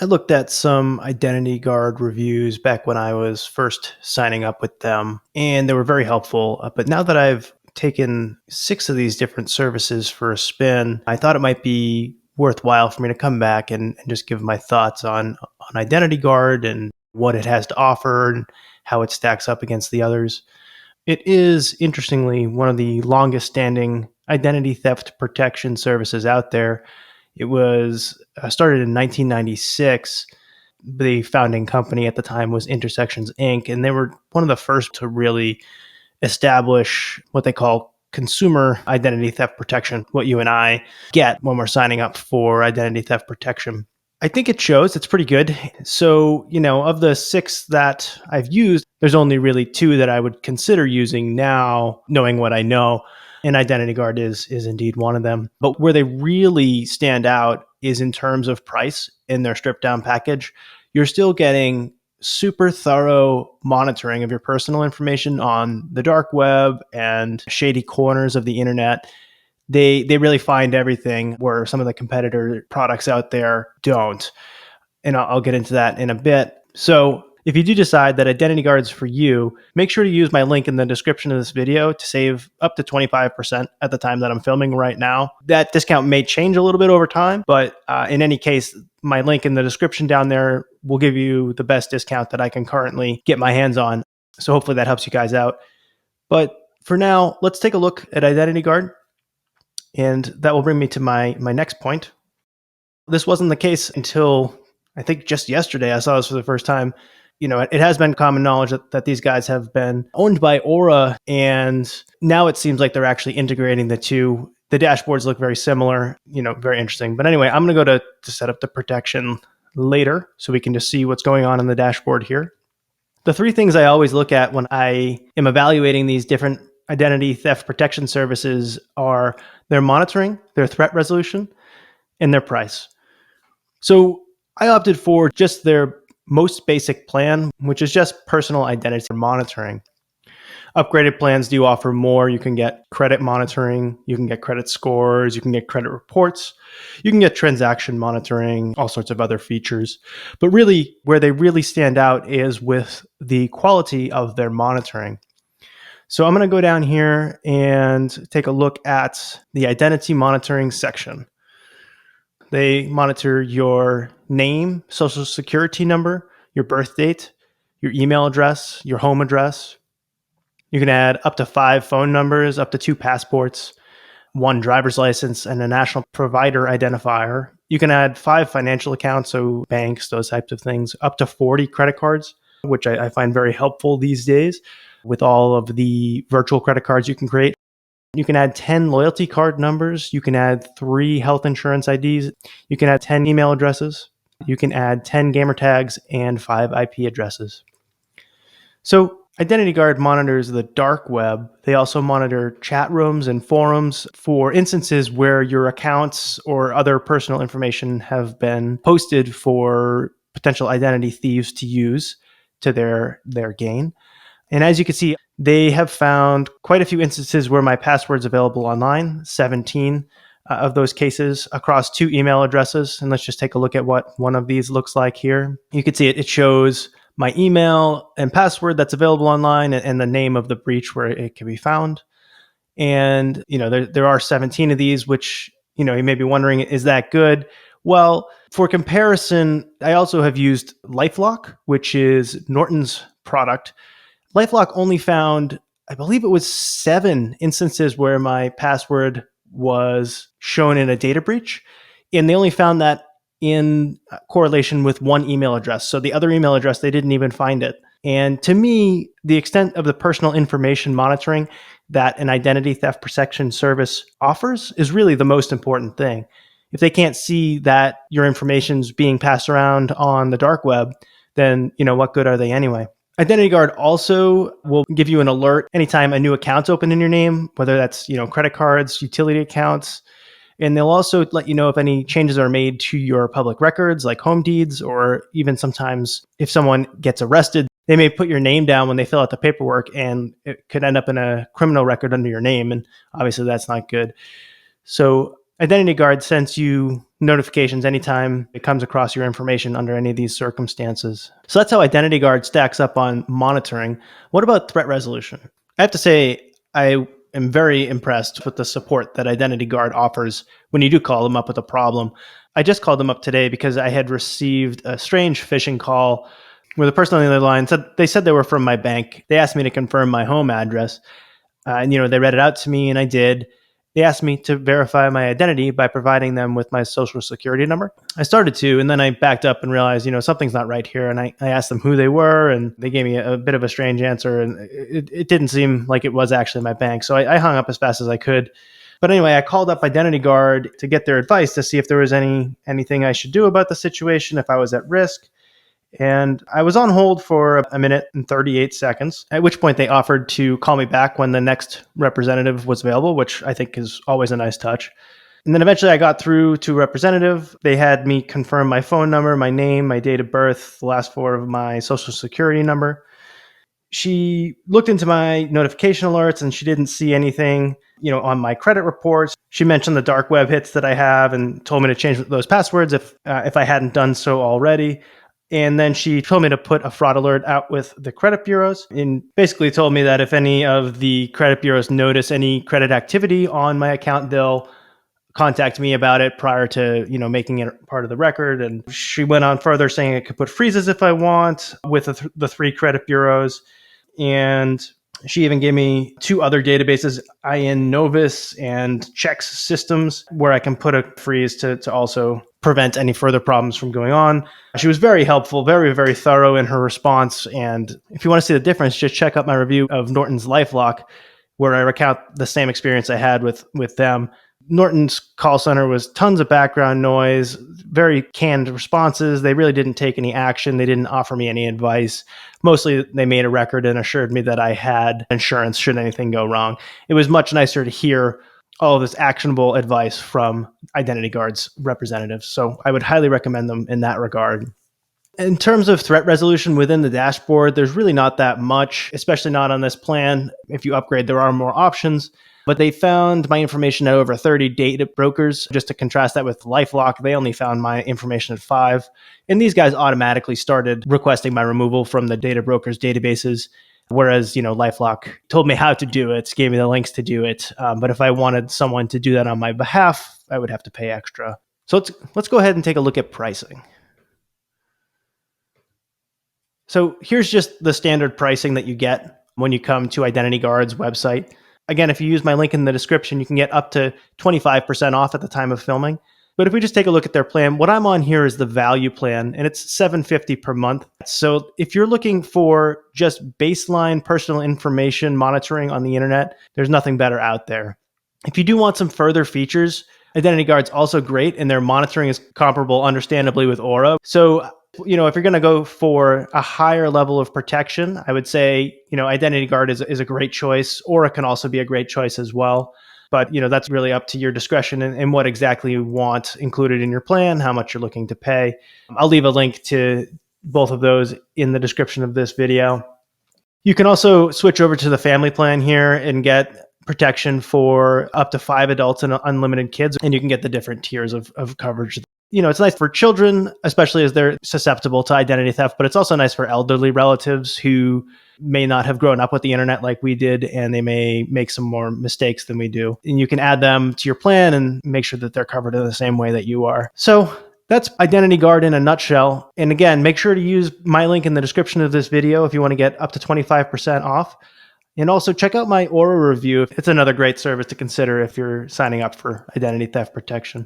I looked at some Identity Guard reviews back when I was first signing up with them, and they were very helpful. But now that I've taken 6 of these different services for a spin, I thought it might be worthwhile for me to come back and just give my thoughts on Identity Guard and what it has to offer and how it stacks up against the others. It is, interestingly, one of the longest standing identity theft protection services out there. It was started in 1996. The founding company at the time was Intersections Inc., and they were one of the first to really establish what they call consumer identity theft protection, what you and I get when we're signing up for identity theft protection. I think it shows. It's pretty good. So, of the 6 that I've used, there's only really 2 that I would consider using now, knowing what I know. And Identity Guard is indeed one of them. But where they really stand out is in terms of price in their stripped down package. You're still getting super thorough monitoring of your personal information on the dark web and shady corners of the internet. They really find everything where some of the competitor products out there don't. And I'll get into that in a bit. So if you do decide that Identity Guard's for you, make sure to use my link in the description of this video to save up to 25% at the time that I'm filming right now. That discount may change a little bit over time, but in any case, my link in the description down there will give you the best discount that I can currently get my hands on. So hopefully that helps you guys out. But for now, let's take a look at Identity Guard. And that will bring me to my next point. This wasn't the case until I think just yesterday. I saw this for the first time. It has been common knowledge that these guys have been owned by Aura, and now it seems like they're actually integrating the two. The dashboards look very similar, very interesting. But anyway, I'm going to go to set up the protection later so we can just see what's going on in the dashboard here. The 3 things I always look at when I am evaluating these different identity theft protection services are their monitoring, their threat resolution, and their price. So I opted for just their most basic plan, which is just personal identity monitoring. Upgraded plans do offer more. You can get credit monitoring, you can get credit scores, you can get credit reports, you can get transaction monitoring, all sorts of other features. But really, where they really stand out is with the quality of their monitoring. So I'm going to go down here and take a look at the identity monitoring section. They monitor your name, social security number, your birth date, your email address, your home address. You can add up to 5 phone numbers, up to 2 passports, 1 driver's license, and a national provider identifier. You can add 5 financial accounts, so banks, those types of things, up to 40 credit cards, which I find very helpful these days with all of the virtual credit cards you can create. You can add 10 loyalty card numbers. You can add 3 health insurance IDs. You can add 10 email addresses. You can add 10 gamer tags and 5 IP addresses. So Identity Guard monitors the dark web. They also monitor chat rooms and forums for instances where your accounts or other personal information have been posted for potential identity thieves to use to their gain. And as you can see, they have found quite a few instances where my password's available online, 17 of those cases across 2 email addresses. And let's just take a look at what one of these looks like here. You can see it shows my email and password that's available online and the name of the breach where it can be found. And, there are 17 of these, which, you may be wondering, is that good? Well, for comparison, I also have used LifeLock, which is Norton's product. LifeLock only found, I believe it was 7 instances where my password was shown in a data breach. And they only found that in correlation with 1 email address. So the other email address, they didn't even find it. And to me, the extent of the personal information monitoring that an identity theft protection service offers is really the most important thing. If they can't see that your information's being passed around on the dark web, then, what good are they anyway? Identity Guard also will give you an alert anytime a new account's open in your name, whether that's, credit cards, utility accounts. And they'll also let you know if any changes are made to your public records, like home deeds, or even sometimes if someone gets arrested, they may put your name down when they fill out the paperwork, and it could end up in a criminal record under your name. And obviously that's not good. So Identity Guard sends you notifications anytime it comes across your information under any of these circumstances. So that's how Identity Guard stacks up on monitoring. What about threat resolution? I have to say, I am very impressed with the support that Identity Guard offers when you do call them up with a problem. I just called them up today because I had received a strange phishing call where the person on the other line said they were from my bank. They asked me to confirm my home address. And they read it out to me, and I did. They asked me to verify my identity by providing them with my social security number. I started to, and then I backed up and realized, something's not right here. And I asked them who they were, and they gave me a bit of a strange answer. And it didn't seem like it was actually my bank. So I hung up as fast as I could. But anyway, I called up Identity Guard to get their advice to see if there was anything I should do about the situation, if I was at risk. And I was on hold for a minute and 38 seconds, at which point they offered to call me back when the next representative was available, which I think is always a nice touch. And then eventually I got through to a representative. They had me confirm my phone number, my name, my date of birth, the last four of my social security number. She looked into my notification alerts and she didn't see anything, on my credit reports. She mentioned the dark web hits that I have and told me to change those passwords if I hadn't done so already. And then she told me to put a fraud alert out with the credit bureaus and basically told me that if any of the credit bureaus notice any credit activity on my account, they'll contact me about it prior to, making it part of the record. And she went on further saying I could put freezes if I want with the three credit bureaus. And she even gave me two other databases, IN Novus and Checks Systems, where I can put a freeze to also prevent any further problems from going on. She was very helpful, very, very thorough in her response. And if you want to see the difference, just check out my review of Norton's LifeLock, where I recount the same experience I had with them. Norton's call center was tons of background noise, very canned responses. They really didn't take any action. They didn't offer me any advice. Mostly they made a record and assured me that I had insurance should anything go wrong. It was much nicer to hear all of this actionable advice from Identity Guard's representatives. So I would highly recommend them in that regard. In terms of threat resolution within the dashboard, there's really not that much, especially not on this plan. If you upgrade, there are more options. But they found my information at over 30 data brokers. Just to contrast that with LifeLock, they only found my information at 5. And these guys automatically started requesting my removal from the data brokers' databases. Whereas, LifeLock told me how to do it, gave me the links to do it. But if I wanted someone to do that on my behalf, I would have to pay extra. So let's go ahead and take a look at pricing. So here's just the standard pricing that you get when you come to Identity Guard's website. Again, if you use my link in the description, you can get up to 25% off at the time of filming. But if we just take a look at their plan, what I'm on here is the value plan, and it's $750 per month. So if you're looking for just baseline personal information monitoring on the internet, there's nothing better out there. If you do want some further features, Identity Guard's also great, and their monitoring is comparable, understandably, with Aura. So if you're going to go for a higher level of protection, I would say, Identity Guard is a great choice, or it can also be a great choice as well. But, that's really up to your discretion and what exactly you want included in your plan, how much you're looking to pay. I'll leave a link to both of those in the description of this video. You can also switch over to the family plan here and get protection for up to 5 adults and unlimited kids, and you can get the different tiers of coverage. It's nice for children, especially as they're susceptible to identity theft, but it's also nice for elderly relatives who may not have grown up with the internet like we did, and they may make some more mistakes than we do. And you can add them to your plan and make sure that they're covered in the same way that you are. So that's Identity Guard in a nutshell. And again, make sure to use my link in the description of this video if you want to get up to 25% off. And also check out my Aura review. It's another great service to consider if you're signing up for identity theft protection.